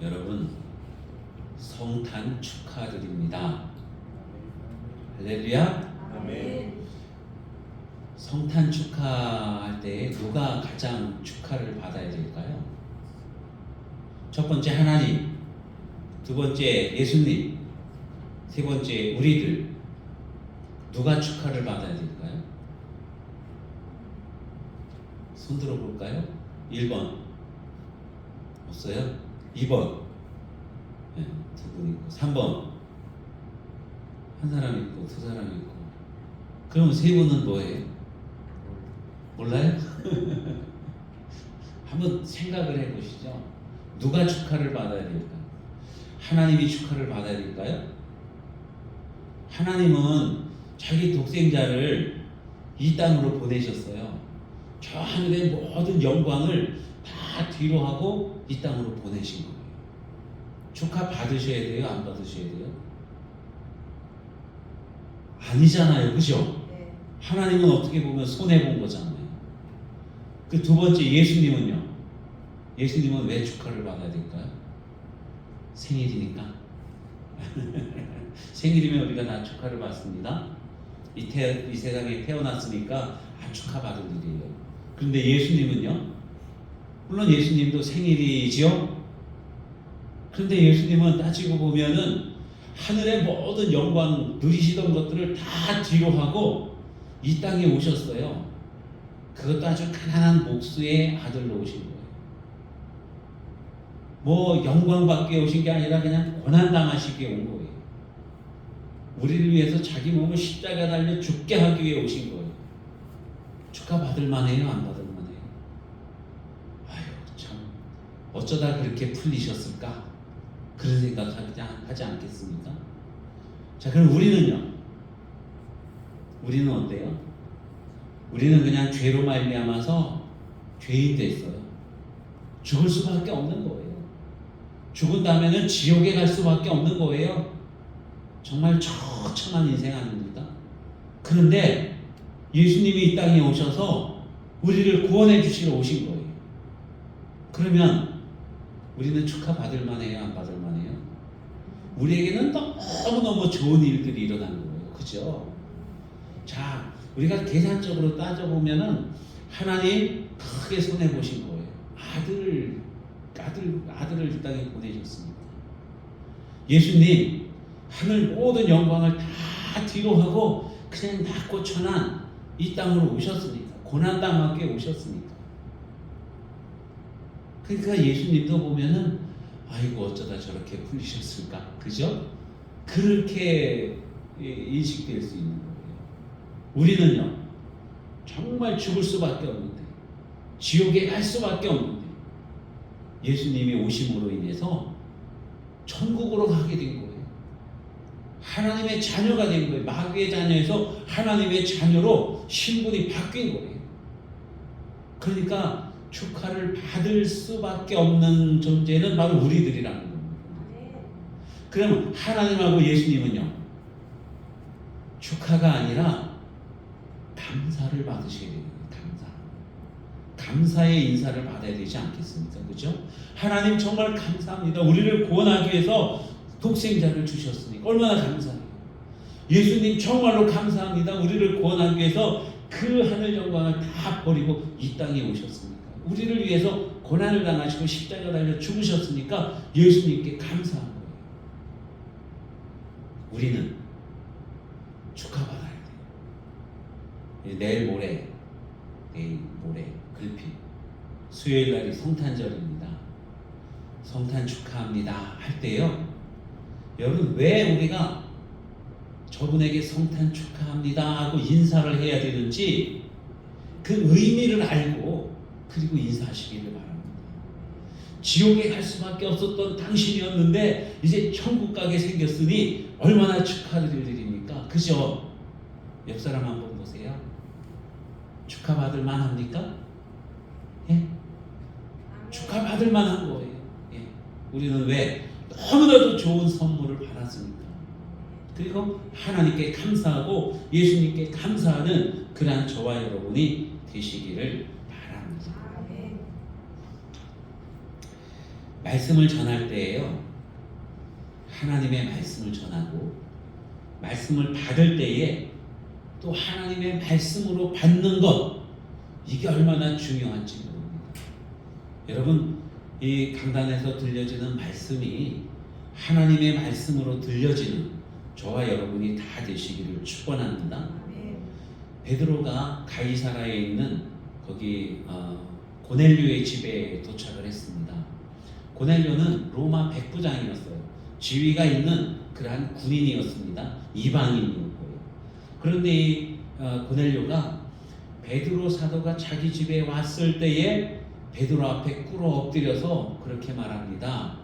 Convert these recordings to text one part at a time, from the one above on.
여러분, 성탄 축하드립니다. 할렐루야. 아멘. 성탄 축하할 때 누가 가장 축하를 받아야 될까요? 첫 번째 하나님, 두 번째 예수님, 세 번째 우리들. 누가 축하를 받아야 될까요? 손 들어볼까요? 1번 없어요? 2번 네, 두 분 있고, 3번 한 사람 있고 두 사람 있고. 그럼 세 분은 뭐예요? 몰라요? 한번 생각을 해보시죠. 누가 축하를 받아야 될까요? 하나님이 축하를 받아야 될까요? 하나님은 자기 독생자를 이 땅으로 보내셨어요. 저 하늘의 모든 영광을 다 뒤로 하고 이 땅으로 보내신 거예요. 축하 받으셔야 돼요? 안 받으셔야 돼요? 아니잖아요. 그죠? 네. 하나님은 어떻게 보면 손해본 거잖아요. 그 두 번째 예수님은요? 예수님은 왜 축하를 받아야 될까요? 생일이니까. 생일이면 우리가 다 축하를 받습니다. 이 세상에 태어났으니까 축하받을 일이에요. 그런데 예수님은요? 물론 예수님도 생일이지요? 그런데 예수님은 따지고 보면은 하늘의 모든 영광 누리시던 것들을 다 뒤로 하고 이 땅에 오셨어요. 그것도 아주 가난한 목수의 아들로 오신 거예요. 뭐 영광받게 오신 게 아니라 그냥 고난당하시게 온 거예요. 우리를 위해서 자기 몸을 십자가 달려 죽게 하기 위해 오신 거예요. 축하받을 만해요? 안 받을 만해요? 아유, 참 어쩌다 그렇게 풀리셨을까? 그런 생각 하지 않겠습니까? 자, 그럼 우리는요? 우리는 어때요? 우리는 그냥 죄로 말미암아서 죄인 됐어요. 죽을 수밖에 없는 거예요. 죽은 다음에는 지옥에 갈 수밖에 없는 거예요. 정말 처참한 인생 아닙니까? 그런데 예수님이 이 땅에 오셔서 우리를 구원해 주시러 오신 거예요. 그러면 우리는 축하받을 만해요? 안 받을 만해요? 우리에게는 너무너무 좋은 일들이 일어나는 거예요. 그죠? 자, 우리가 계산적으로 따져보면은 하나님 크게 손해보신 거예요. 아들을 이 땅에 보내셨습니다. 예수님 하늘 모든 영광을 다 뒤로 하고 그냥 낮고 천한 이 땅으로 오셨으니까, 고난당하게 오셨으니까. 그러니까 예수님도 보면은 아이고 어쩌다 저렇게 풀리셨을까, 그죠? 그렇게 인식될 수 있는 거예요. 우리는요 정말 죽을 수밖에 없는데, 지옥에 갈 수밖에 없는데 예수님이 오심으로 인해서 천국으로 가게 된 거예요. 하나님의 자녀가 된 거예요. 마귀의 자녀에서 하나님의 자녀로 신분이 바뀐 거예요. 그러니까 축하를 받을 수밖에 없는 존재는 바로 우리들이라는 겁니다. 그럼 하나님하고 예수님은요 축하가 아니라 감사를 받으셔야 됩니다. 감사의 인사를 받아야 되지 않겠습니까? 그죠? 하나님 정말 감사합니다. 우리를 구원하기 위해서 독생자를 주셨으니까 얼마나 감사해요. 예수님 정말로 감사합니다. 우리를 구원하기 위해서 그 하늘 영광을 다 버리고 이 땅에 오셨으니까, 우리를 위해서 고난을 당하시고 십자가 달려 죽으셨으니까 예수님께 감사한 거예요. 우리는 축하받아야 돼요. 내일 모레 글피 수요일 날이 성탄절입니다. 성탄 축하합니다 할 때요, 여러분 왜 우리가 저분에게 성탄 축하합니다 하고 인사를 해야 되는지 그 의미를 알고 그리고 인사하시기를 바랍니다. 지옥에 갈 수밖에 없었던 당신이었는데 이제 천국 가게 생겼으니 얼마나 축하드릴 일입니까? 그죠? 옆 사람 한번 보세요. 축하받을 만합니까? 예? 축하받을 만한 거예요. 예. 우리는 왜? 너무나도 좋은 선물을 받았으니까. 그리고 하나님께 감사하고 예수님께 감사하는 그러한 저와 여러분이 되시기를 바랍니다. 말씀을 전할 때에요, 하나님의 말씀을 전하고 말씀을 받을 때에 또 하나님의 말씀으로 받는 것, 이게 얼마나 중요한지 모릅니다. 여러분, 이 강단에서 들려지는 말씀이 하나님의 말씀으로 들려지는 저와 여러분이 다 되시기를 축원합니다. 베드로가 가이사라에 있는 거기 고넬료의 집에 도착을 했습니다. 고넬료는 로마 백부장이었어요. 지위가 있는 그러한 군인이었습니다. 이방인이었고요. 그런데 이 고넬료가 베드로 사도가 자기 집에 왔을 때에 베드로 앞에 꿇어 엎드려서 그렇게 말합니다.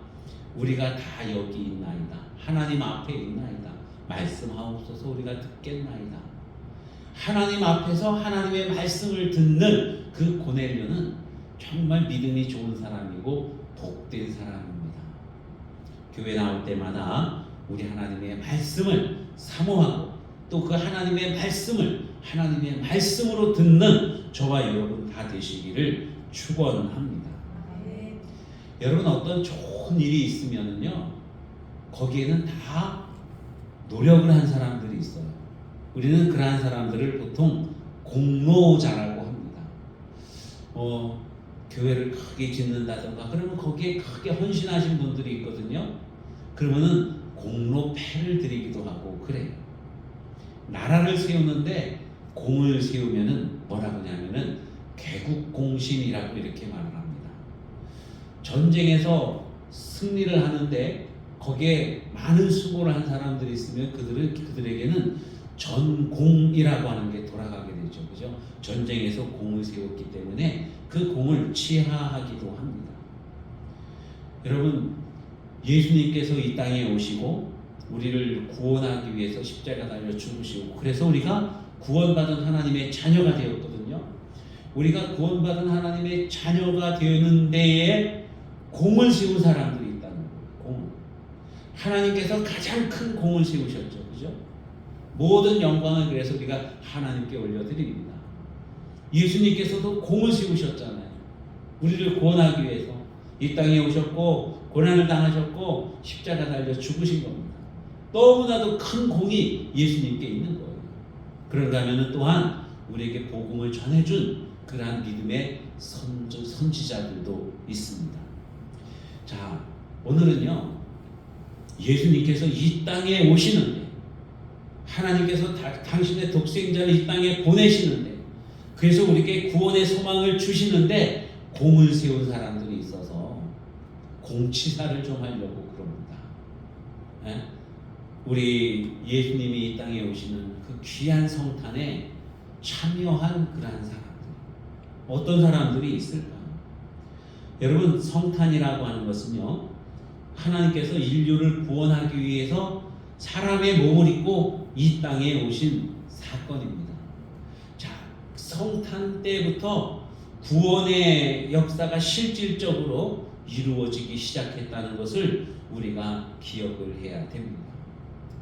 우리가 다 여기 있나이다. 하나님 앞에 있나이다. 말씀하옵소서 우리가 듣겠나이다. 하나님 앞에서 하나님의 말씀을 듣는 그 고넬료는 정말 믿음이 좋은 사람이고 복된 사람입니다. 교회 나올 때마다 우리 하나님의 말씀을 사모하고 또 그 하나님의 말씀을 하나님의 말씀으로 듣는 저와 여러분 다 되시기를 축원합니다. 여러분, 어떤 좋은 일이 있으면은요, 거기에는 다 노력을 한 사람들이 있어요. 우리는 그러한 사람들을 보통 공로자라고 합니다. 교회를 크게 짓는다던가 그러면 거기에 크게 헌신하신 분들이 있거든요. 그러면은 공로패를 드리기도 하고 그래요. 나라를 세우는데 공을 세우면은 뭐라고 하냐면은 개국공신이라고 이렇게 말을 합니다. 전쟁에서 승리를 하는데 거기에 많은 수고를 한 사람들이 있으면 그들에게는 전공이라고 하는 게 돌아가게 되죠. 그죠? 전쟁에서 공을 세웠기 때문에 그 공을 취하하기도 합니다. 여러분, 예수님께서 이 땅에 오시고 우리를 구원하기 위해서 십자가 달려 죽으시고, 그래서 우리가 구원받은 하나님의 자녀가 되었거든요. 우리가 구원받은 하나님의 자녀가 되는 데에 공을 세운 사람들이 있다는 거예요. 공. 하나님께서 가장 큰 공을 세우셨죠. 그죠? 모든 영광을 그래서 우리가 하나님께 올려드립니다. 예수님께서도 공을 세우셨잖아요. 우리를 구원하기 위해서 이 땅에 오셨고 고난을 당하셨고 십자가 달려 죽으신 겁니다. 너무나도 큰 공이 예수님께 있는 거예요. 그런가 하면 또한 우리에게 복음을 전해준 그러한 믿음의 선지자들도 있습니다. 자, 오늘은요, 예수님께서 이 땅에 오시는데, 하나님께서 당신의 독생자를 이 땅에 보내시는데, 그래서 우리에게 구원의 소망을 주시는데 공을 세운 사람들이 있어서 공치사를 좀 하려고 그럽니다. 예? 우리 예수님이 이 땅에 오시는 그 귀한 성탄에 참여한 그러한 사람들, 어떤 사람들이 있을까요? 여러분, 성탄이라고 하는 것은요, 하나님께서 인류를 구원하기 위해서 사람의 몸을 입고 이 땅에 오신 사건입니다. 자, 성탄 때부터 구원의 역사가 실질적으로 이루어지기 시작했다는 것을 우리가 기억을 해야 됩니다.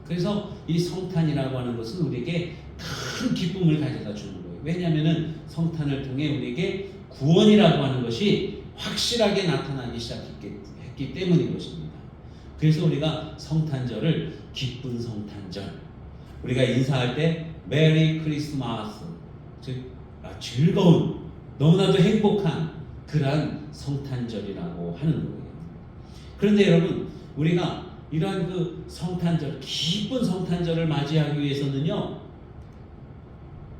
그래서 이 성탄이라고 하는 것은 우리에게 큰 기쁨을 가져다 주는 거예요. 왜냐하면 성탄을 통해 우리에게 구원이라고 하는 것이 확실하게 나타나기 시작했기 때문인 것입니다. 그래서 우리가 성탄절을 기쁜 성탄절, 우리가 인사할 때 메리 크리스마스, 즉 즐거운, 너무나도 행복한 그러한 성탄절이라고 하는 거예요. 그런데 여러분, 우리가 이러한 그 성탄절, 기쁜 성탄절을 맞이하기 위해서는요,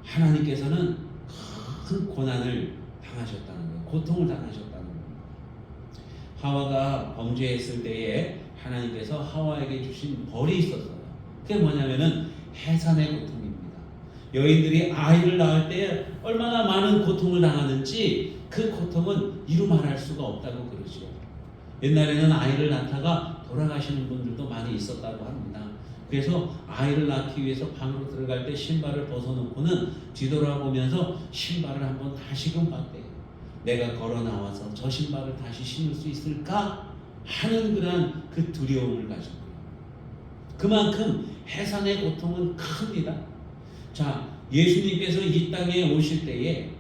하나님께서는 큰 고난을 당하셨다는 거예요. 고통을 당하셨다는 겁니다. 하와가 범죄했을 때에 하나님께서 하와에게 주신 벌이 있었어요. 그게 뭐냐면은 해산의 고통입니다. 여인들이 아이를 낳을 때 얼마나 많은 고통을 당하는지 그 고통은 이루 말할 수가 없다고 그러죠. 옛날에는 아이를 낳다가 돌아가시는 분들도 많이 있었다고 합니다. 그래서 아이를 낳기 위해서 방으로 들어갈 때 신발을 벗어놓고는 뒤돌아보면서 신발을 한번 다시금 봤대요. 내가 걸어 나와서 저 신발을 다시 신을 수 있을까 하는 그런 그 두려움을 가지고, 그만큼 해산의 고통은 큽니다. 자, 예수님께서 이 땅에 오실 때에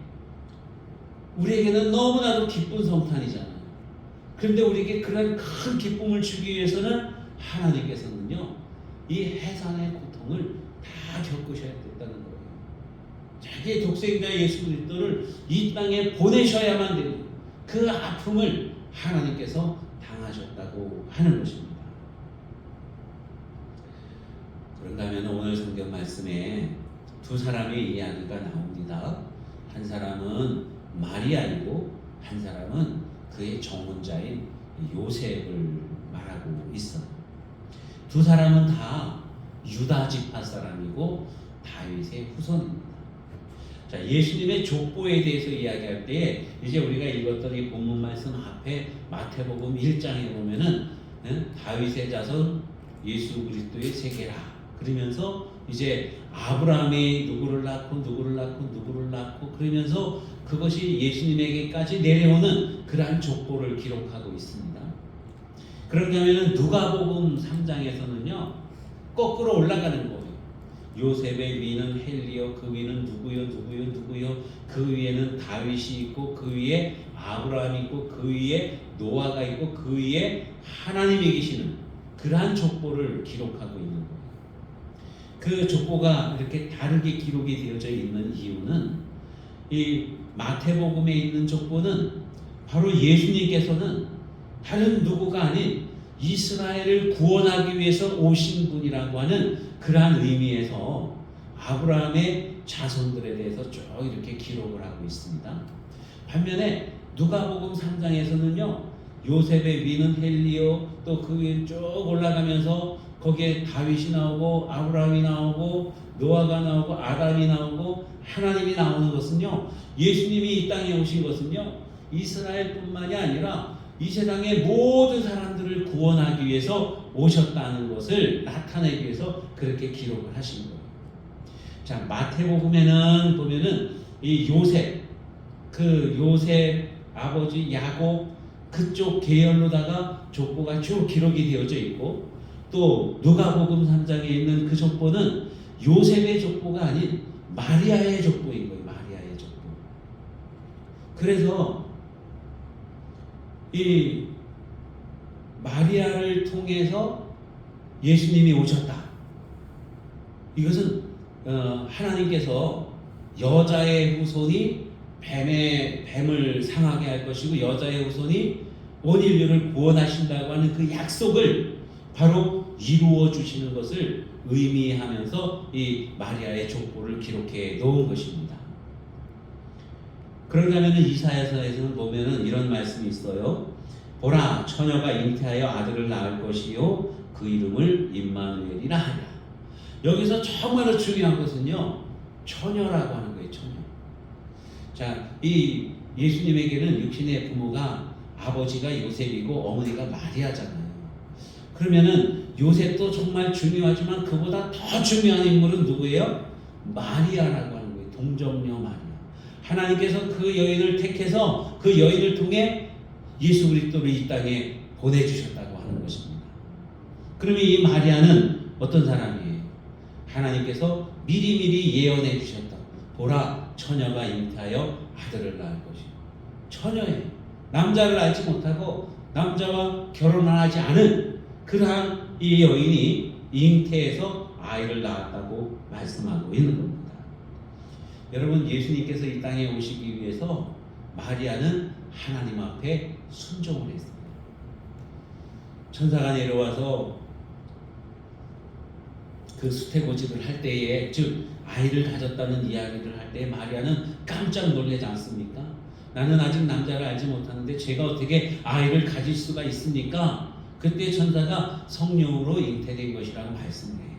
우리에게는 너무나도 기쁜 성탄이잖아요. 그런데 우리에게 그런 큰 기쁨을 주기 위해서는 하나님께서는요, 이 해산의 고통을 다 겪으셔야 된다는 거예요. 자기의 독생자 예수 그리스도를 이 땅에 보내셔야만 되는 그 아픔을 하나님께서 당하셨다고 하는 것입니다. 그런가 하면 오늘 성경 말씀에 두 사람의 이야기가 나옵니다. 한 사람은 마리아이고 한 사람은 그의 정혼자인 요셉을 말하고 있어요. 두 사람은 다 유다 지파 사람이고 다윗의 후손입니다. 자, 예수님의 족보에 대해서 이야기할 때 이제 우리가 읽었던 이 본문 말씀 앞에 마태복음 1장에 보면은 다윗의 자손 예수 그리스도의 세계라 그러면서 이제 아브라함이 누구를 낳고 누구를 낳고 누구를 낳고 그러면서 그것이 예수님에게까지 내려오는 그러한 족보를 기록하고 있습니다. 그런가 하면 누가복음 3장에서는요 거꾸로 올라가는 거예요. 요셉의 위는 헬리요, 그 위는 누구요, 누구요, 누구요. 그 위에는 다윗이 있고 그 위에 아브라함이 있고 그 위에 노아가 있고 그 위에 하나님이 계시는 그러한 족보를 기록하고 있는 거예요. 그 족보가 이렇게 다르게 기록이 되어져 있는 이유는 이 마태복음에 있는 족보는 바로 예수님께서는 다른 누구가 아닌 이스라엘을 구원하기 위해서 오신 분이라고 하는 그러한 의미에서 아브라함의 자손들에 대해서 쭉 이렇게 기록을 하고 있습니다. 반면에 누가복음 3장에서는요 요셉의 위는 헬리오 또 그 위에 쭉 올라가면서 거기에 다윗이 나오고 아브라함이 나오고 노아가 나오고 아담이 나오고 하나님이 나오는 것은요 예수님이 이 땅에 오신 것은요 이스라엘뿐만이 아니라 이 세상의 모든 사람들을 구원하기 위해서 오셨다는 것을 나타내기 위해서 그렇게 기록을 하신 거예요. 자, 마태복음에는 보면은 이 요셉 아버지 야곱 그쪽 계열로다가 족보가 쭉 기록이 되어져 있고 또 누가복음 3장에 있는 그 족보는 요셉의 족보가 아닌 마리아의 족보인 거예요. 마리아의 족보. 그래서 이 마리아를 통해서 예수님이 오셨다. 이것은 하나님께서 여자의 후손이 뱀을 상하게 할 것이고 여자의 후손이 온 인류를 구원하신다고 하는 그 약속을 바로 이루어 주시는 것을 의미하면서 이 마리아의 족보를 기록해 놓은 것입니다. 그런가 하면 이사야서에서는 보면은 이런 말씀이 있어요. 보라, 처녀가 잉태하여 아들을 낳을 것이요 그 이름을 임마누엘이라 하리라. 여기서 정말로 중요한 것은요 처녀라고 하는 거예요. 처녀. 자, 이 예수님에게는 육신의 부모가 아버지가 요셉이고 어머니가 마리아잖아요. 그러면은 요셉도 정말 중요하지만 그보다 더 중요한 인물은 누구예요? 마리아라고 하는 거예요. 동정녀 마리아. 하나님께서 그 여인을 택해서 그 여인을 통해 예수 그리스도를 이 땅에 보내주셨다고 하는 것입니다. 그러면 이 마리아는 어떤 사람이에요? 하나님께서 미리미리 예언해 주셨다. 보라, 처녀가 잉태하여 아들을 낳을 것이요. 처녀예요. 남자를 알지 못하고 남자와 결혼을 하지 않은 그러한 이 여인이 잉태해서 아이를 낳았다고 말씀하고 있는 겁니다. 여러분, 예수님께서 이 땅에 오시기 위해서 마리아는 하나님 앞에 순종을 했습니다. 천사가 내려와서 그 수태고집을 할 때에, 즉 아이를 가졌다는 이야기를 할 때 마리아는 깜짝 놀라지 않습니까? 나는 아직 남자를 알지 못하는데 제가 어떻게 아이를 가질 수가 있습니까? 그때 천사가 성령으로 잉태된 것이라고 말씀을 해요.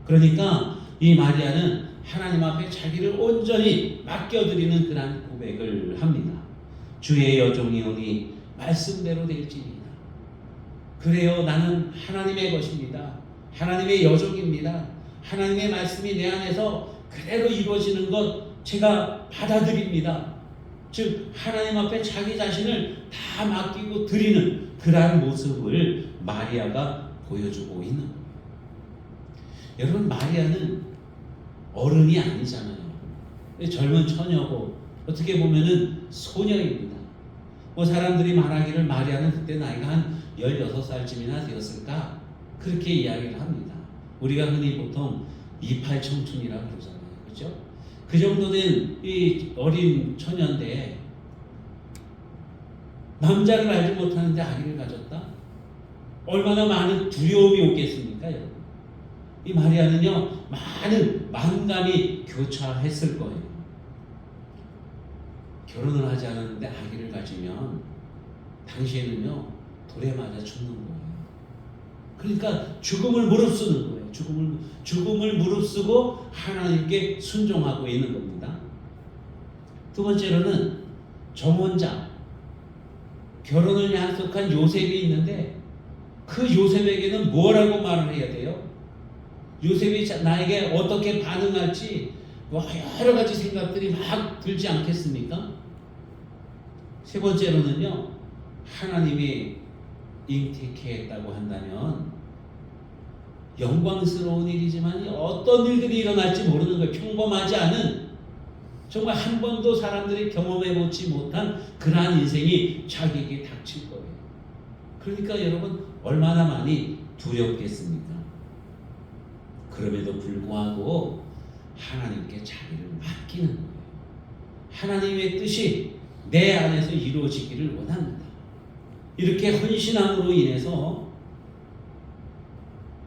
그러니까 이 마리아는 하나님 앞에 자기를 온전히 맡겨드리는 그런 고백을 합니다. 주의 여종이오니 말씀대로 될지니이다. 그래요, 나는 하나님의 것입니다. 하나님의 여종입니다. 하나님의 말씀이 내 안에서 그대로 이루어지는 것 제가 받아들입니다. 즉 하나님 앞에 자기 자신을 다 맡기고 드리는 그러한 모습을 마리아가 보여주고 있는 겁니다. 여러분, 마리아는 어른이 아니잖아요. 젊은 처녀고 어떻게 보면은 소녀입니다. 뭐 사람들이 말하기를 마리아는 그때 나이가 한 16살쯤이나 되었을까? 그렇게 이야기를 합니다. 우리가 흔히 보통 28 청춘이라고 그러잖아요. 그렇죠? 그 정도 된 이 어린 처녀인데 남자를 알지 못하는데 아기를 가졌다? 얼마나 많은 두려움이 오겠습니까, 여러분? 이 마리아는요, 많은 만감이 교차했을 거예요. 결혼을 하지 않았는데 아기를 가지면 당시에는요, 돌에 맞아 죽는 거예요. 그러니까 죽음을 무릅쓰는 거예요. 죽음을 무릅쓰고 하나님께 순종하고 있는 겁니다. 두 번째로는 정혼자, 결혼을 약속한 요셉이 있는데 그 요셉에게는 뭐라고 말을 해야 돼요? 요셉이 나에게 어떻게 반응할지 여러 가지 생각들이 막 들지 않겠습니까? 세 번째로는요, 하나님이 잉태케 했다고 한다면 영광스러운 일이지만 어떤 일들이 일어날지 모르는 거예요. 평범하지 않은, 정말 한 번도 사람들이 경험해보지 못한 그러한 인생이 자기에게 닥칠 거예요. 그러니까 여러분 얼마나 많이 두렵겠습니까? 그럼에도 불구하고 하나님께 자기를 맡기는 거예요. 하나님의 뜻이 내 안에서 이루어지기를 원합니다. 이렇게 헌신함으로 인해서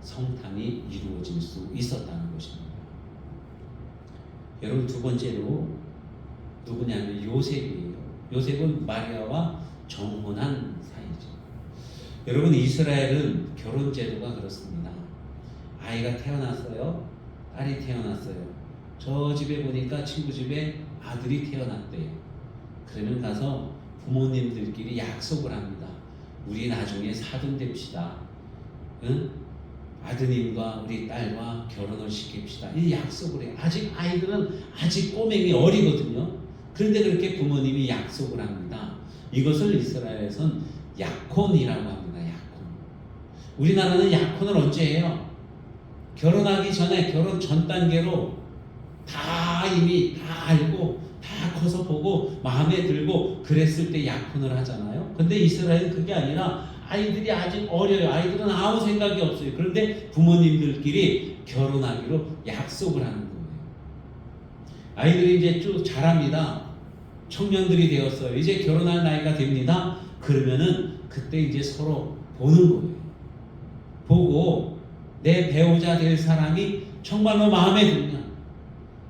성탐이 이루어질 수 있었다는 것입니다. 여러분, 두 번째로 누구냐면 요셉이에요. 요셉은 마리아와 정혼한 사이죠. 여러분, 이스라엘은 결혼 제도가 그렇습니다. 아이가 태어났어요. 딸이 태어났어요. 저 집에 보니까 친구 집에 아들이 태어났대요. 그러면 가서 부모님들끼리 약속을 합니다. 우리 나중에 사돈 됩시다. 응? 아드님과 우리 딸과 결혼을 시킵시다. 이 약속을 해요. 아이들은 아직 꼬맹이 어리거든요. 그런데 그렇게 부모님이 약속을 합니다. 이것을 이스라엘에선 약혼이라고 합니다. 약혼. 우리나라는 약혼을 언제 해요? 결혼하기 전에, 결혼 전 단계로 이미 다 알고 다 커서 보고 마음에 들고 그랬을 때 약혼을 하잖아요. 근데 이스라엘은 그게 아니라 아이들이 아직 어려요. 아이들은 아무 생각이 없어요. 그런데 부모님들끼리 결혼하기로 약속을 하는 거예요. 아이들이 이제 쭉 자랍니다. 청년들이 되었어요. 이제 결혼할 나이가 됩니다. 그러면은 그때 이제 서로 보는 거예요. 보고 내 배우자 될 사람이 정말로 마음에 드냐?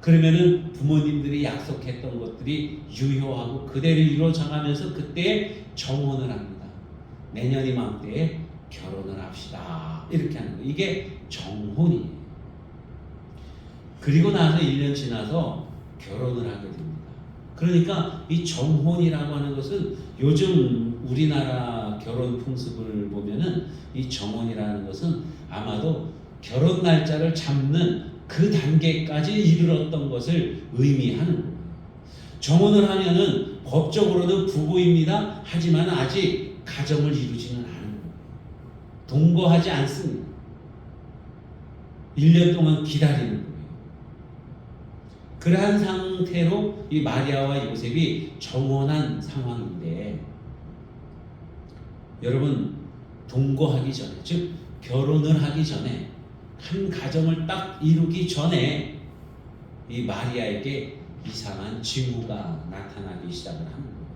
그러면은 부모님들이 약속했던 것들이 유효하고 그대로 이루어져가면서 그때 정혼을 합니다. 내년 이맘때에 결혼을 합시다. 이렇게 하는 거예요. 이게 정혼이에요. 그리고 나서 1년 지나서 결혼을 하게 됩니다. 그러니까 이 정혼이라고 하는 것은 요즘 우리나라 결혼 풍습을 보면은 이 정혼이라는 것은 아마도 결혼 날짜를 잡는 그 단계까지 이르렀던 것을 의미하는 거예요. 정혼을 하면은 법적으로는 부부입니다. 하지만 아직 가정을 이루지는 않은 거예요. 동거하지 않습니다. 1년 동안 기다리는 거예요. 그러한 상태로 이 마리아와 요셉이 정혼한 상황인데, 여러분, 동거하기 전에, 즉 결혼을 하기 전에, 한 가정을 딱 이루기 전에 이 마리아에게 이상한 징후가 나타나기 시작을 하는 거예요.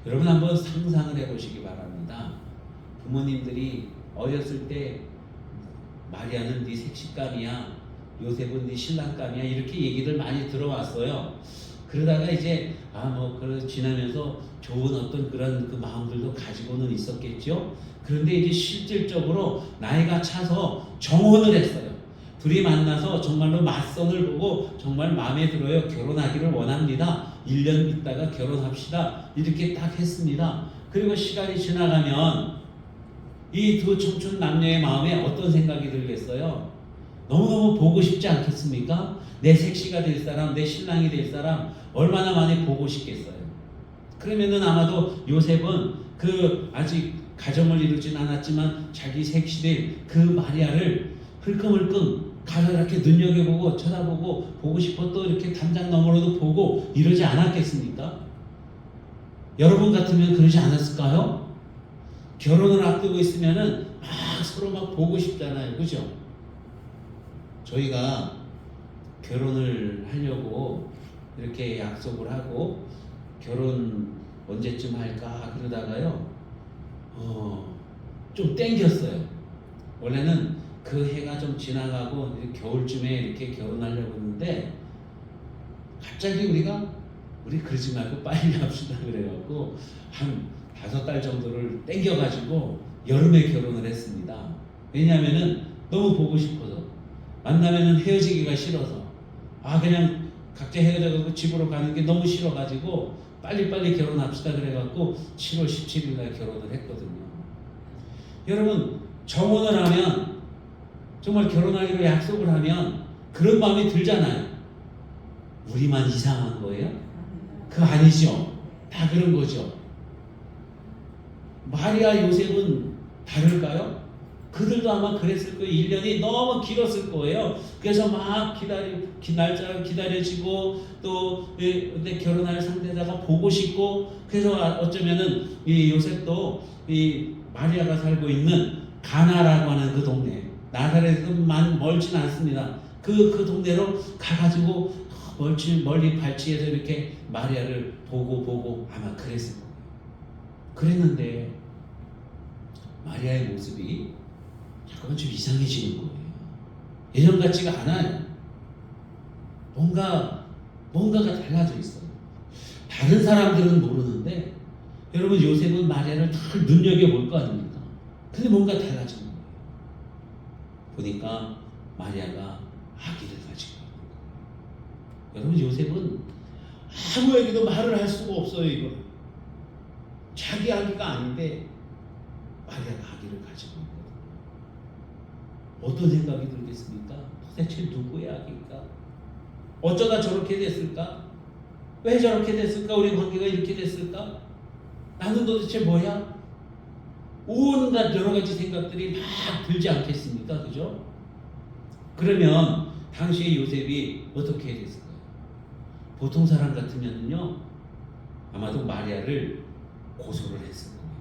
여러분, 한번 상상을 해보시기 바랍니다. 부모님들이 어렸을 때 마리아는 네 색시감이야, 요셉은 네 신랑감이야, 이렇게 얘기를 많이 들어왔어요. 그러다가 이제 지나면서 좋은 어떤 그런 그 마음들도 가지고는 있었겠죠. 그런데 이제 실질적으로 나이가 차서 정혼을 했어요. 둘이 만나서 정말로 맞선을 보고 정말 마음에 들어요. 결혼하기를 원합니다. 1년 있다가 결혼합시다. 이렇게 딱 했습니다. 그리고 시간이 지나가면 이 두 청춘 남녀의 마음에 어떤 생각이 들겠어요? 너무너무 보고 싶지 않겠습니까? 내 색시가 될 사람, 내 신랑이 될 사람 얼마나 많이 보고 싶겠어요. 그러면은 아마도 요셉은 그 아직 가정을 이루진 않았지만 자기 색시될 그 마리아를 흘끔흘끔 가서 이렇게 눈여겨보고 쳐다보고 보고 싶어 또 이렇게 담장 너머로도 보고 이러지 않았겠습니까? 여러분 같으면 그러지 않았을까요? 결혼을 앞두고 있으면은 막 서로 막 보고 싶잖아요. 그죠? 저희가 결혼을 하려고 이렇게 약속을 하고 결혼 언제쯤 할까 그러다가요. 좀 땡겼어요. 원래는 그 해가 좀 지나가고 겨울쯤에 이렇게 결혼하려고 했는데 갑자기 우리 그러지 말고 빨리 합시다 그래갖고 한 5달 정도를 땡겨가지고 여름에 결혼을 했습니다. 왜냐하면은 너무 보고 싶어서 만나면은 헤어지기가 싫어서 그냥 각자 헤어져가지고 집으로 가는 게 너무 싫어가지고 빨리빨리 결혼합시다 그래갖고 7월 17일 날 결혼을 했거든요. 여러분 정혼을 하면 정말 결혼하기로 약속을 하면 그런 마음이 들잖아요. 우리만 이상한 거예요? 그거 아니죠. 다 그런 거죠. 마리아 요셉은 다를까요? 그들도 아마 그랬을 거예요. 1년이 너무 길었을 거예요. 그래서 막 날짜가 기다려지고 또 내 결혼할 상대자가 보고 싶고 그래서 어쩌면은 이 요셉도 이 마리아가 살고 있는 가나라고 하는 그 동네 나사렛은 멀진 않습니다. 그 동네로 가가지고 멀리 발치해서 이렇게 마리아를 보고 아마 그랬을 거예요. 그랬는데 마리아의 모습이 잠깐만 좀 이상해지는 거예요. 예전 같지가 않아요. 뭔가가 달라져 있어요. 다른 사람들은 모르는데 여러분 요셉은 마리아를 잘 눈여겨볼 거 아닙니까? 근데 뭔가 달라진 거예요. 보니까 마리아가 아기를 가지고 있는 거예요. 여러분 요셉은 아무에게도 말을 할 수가 없어요. 이거 자기 아기가 아닌데 마리아가 아기를 가지고 있거든요. 어떤 생각이 들겠습니까? 도대체 누구의 아기일까? 어쩌다 저렇게 됐을까? 왜 저렇게 됐을까? 우리 관계가 이렇게 됐을까? 나는 도대체 뭐야? 온갖 여러 가지 생각들이 막 들지 않겠습니까? 그죠? 그러면 당시에 요셉이 어떻게 됐을까요? 보통 사람 같으면요 아마도 마리아를 고소를 했을 거예요.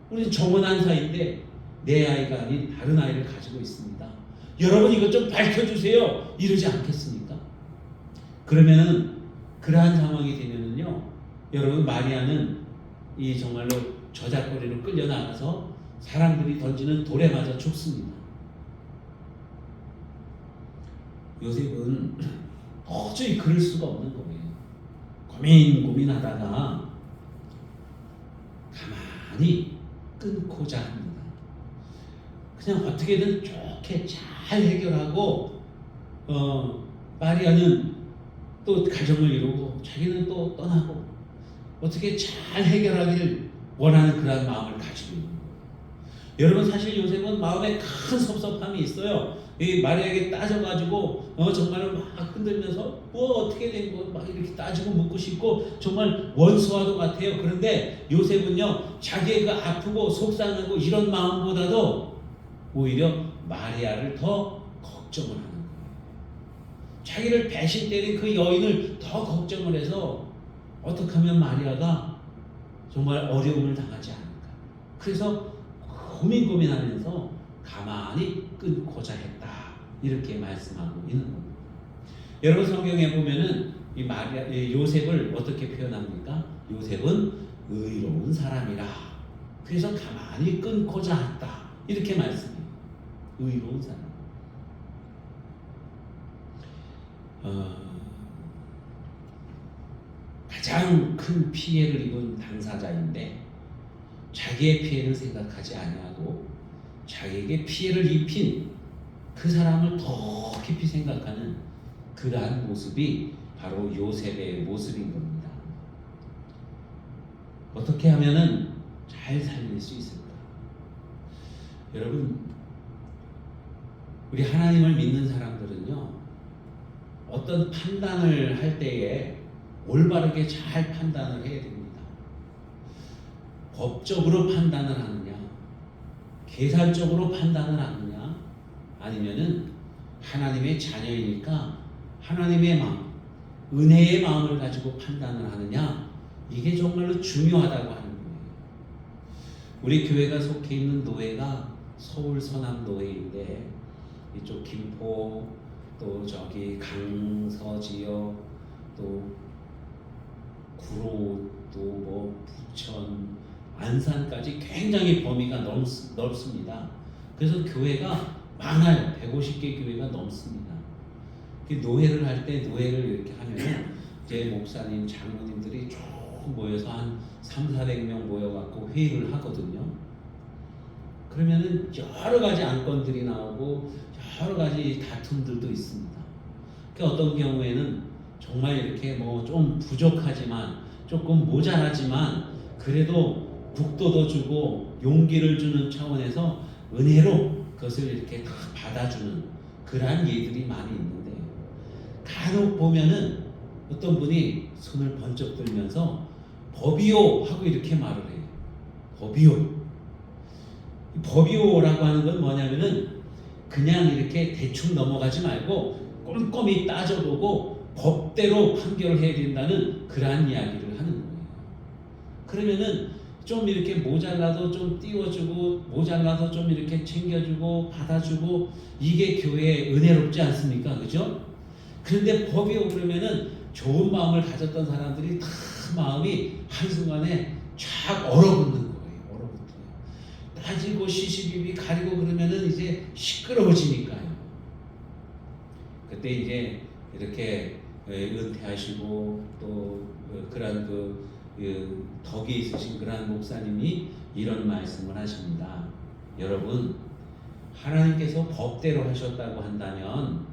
우리는 정혼한 사이인데 내 아이가 아닌 다른 아이를 가지고 있습니다. 여러분 이것 좀 밝혀주세요. 이러지 않겠습니까? 그러면은 그러한 상황이 되면은요, 여러분 마리아는 이 정말로 저작거리로 끌려 나가서 사람들이 던지는 돌에 맞아 죽습니다. 요셉은 도저히 그럴 수가 없는 거예요. 고민하다가 가만히 끊고자 합니다. 그냥 어떻게든 좋게 잘 해결하고 마리아는 또 가정을 이루고 자기는 또 떠나고 어떻게 잘 해결하기를 원하는 그런 마음을 가지고 있는 거예요. 여러분 사실 요셉은 마음에 큰 섭섭함이 있어요. 이 마리아에게 따져가지고 정말로 막 흔들면서 뭐 어떻게 된 거 막 이렇게 따지고 묻고 싶고 정말 원수와도 같아요. 그런데 요셉은요 자기가 아프고 속상하고 이런 마음보다도 오히려 마리아를 더 걱정을 하는 거예요. 자기를 배신 때린 그 여인을 더 걱정을 해서 어떻게 하면 마리아가 정말 어려움을 당하지 않을까. 그래서 고민하면서 가만히 끊고자 했다. 이렇게 말씀하고 있는 겁니다. 여러분 성경에 보면은 이 요셉을 어떻게 표현합니까? 요셉은 의로운 사람이라. 그래서 가만히 끊고자 했다. 이렇게 말씀해요. 의로운 사람. 가장 큰 피해를 입은 당사자인데 자기의 피해를 생각하지 아니하고 자기에게 피해를 입힌 그 사람을 더 깊이 생각하는 그러한 모습이 바로 요셉의 모습인 겁니다. 어떻게 하면은 잘 살릴 수 있을까? 여러분, 우리 하나님을 믿는 사람들은요, 어떤 판단을 할 때에 올바르게 잘 판단을 해야 됩니다. 법적으로 판단을 하느냐, 계산적으로 판단을 하느냐, 아니면은 하나님의 자녀이니까 하나님의 마음, 은혜의 마음을 가지고 판단을 하느냐, 이게 정말로 중요하다고 하는 거예요. 우리 교회가 속해 있는 노회가 서울 서남 노회인데 이쪽 김포 또 저기 강서 지역 또 구로 또 뭐 부천 안산까지 굉장히 범위가 넓습니다. 그래서 교회가 많아요. 150개 교회가 넘습니다. 노회를 할 때 노회를 이렇게 하면 이제 목사님, 장로님들이 쭉 모여서 한 300~400명 모여갖고 회의를 하거든요. 그러면은 여러 가지 안건들이 나오고 여러 가지 다툼들도 있습니다. 어떤 경우에는 정말 이렇게 뭐 좀 부족하지만 조금 모자라지만 그래도 북돋워주고 용기를 주는 차원에서 은혜로 그것을 이렇게 다 받아주는 그러한 예들이 많이 있는데 간혹 보면은 어떤 분이 손을 번쩍 들면서 법이요 하고 이렇게 말을 해요. 법이요. 법이요라고 하는 건 뭐냐면은 그냥 이렇게 대충 넘어가지 말고 꼼꼼히 따져보고 법대로 판결을 해야 된다는 그러한 이야기를 하는 거예요. 그러면은 좀 이렇게 모자라도 좀 띄워주고 모자라도 좀 이렇게 챙겨주고 받아주고 이게 교회에 은혜롭지 않습니까? 그죠? 그런데 법이요 그러면은 좋은 마음을 가졌던 사람들이 다 마음이 한순간에 쫙 얼어붙는 거예요. 얼어붙어요. 따지고 시시비비 가리고 그러면은 이제 시끄러워지니까요. 그때 이제 이렇게 은퇴하시고 또 그런 덕이 있으신 그러한 목사님이 이런 말씀을 하십니다. 여러분, 하나님께서 법대로 하셨다고 한다면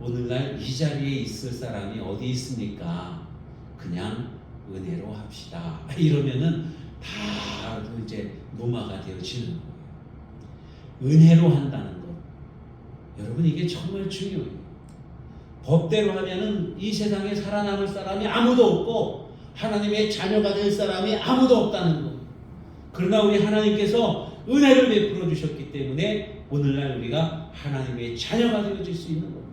오늘날 이 자리에 있을 사람이 어디 있습니까? 그냥 은혜로 합시다. 이러면은 다 이제 무마가 되어지는 거예요. 은혜로 한다는 것. 여러분, 이게 정말 중요해요. 법대로 하면은 이 세상에 살아남을 사람이 아무도 없고 하나님의 자녀가 될 사람이 아무도 없다는 것. 그러나 우리 하나님께서 은혜를 베풀어 주셨기 때문에 오늘날 우리가 하나님의 자녀가 되어질 수 있는 겁니다.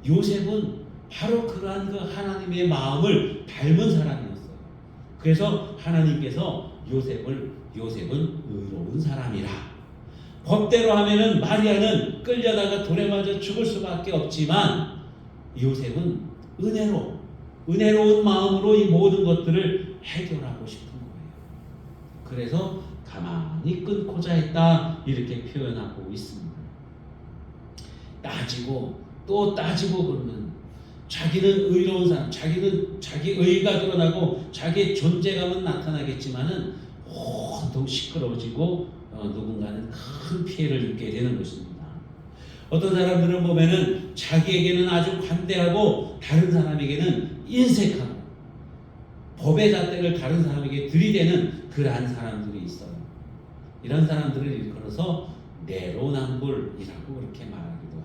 요셉은 바로 그러한 그 하나님의 마음을 닮은 사람이었어요. 그래서 하나님께서 요셉은 의로운 사람이라. 법대로 하면은 마리아는 끌려다가 돌에 맞아 죽을 수밖에 없지만 요셉은 은혜로운 마음으로 이 모든 것들을 해결하고 싶은 거예요. 그래서 가만히 끊고자 했다 이렇게 표현하고 있습니다. 따지고 또 따지고 그러면 자기는 의로운 사람, 자기는 자기 의가 드러나고 자기의 존재감은 나타나겠지만은 온통 시끄러워지고 누군가는 큰 피해를 입게 되는 것입니다. 어떤 사람들은 보면은 자기에게는 아주 관대하고 다른 사람에게는 인색하고 법의 잣대를 다른 사람에게 들이대는 그러한 사람들이 있어요. 이런 사람들을 일컬어서 내로남불이라고 그렇게 말하기도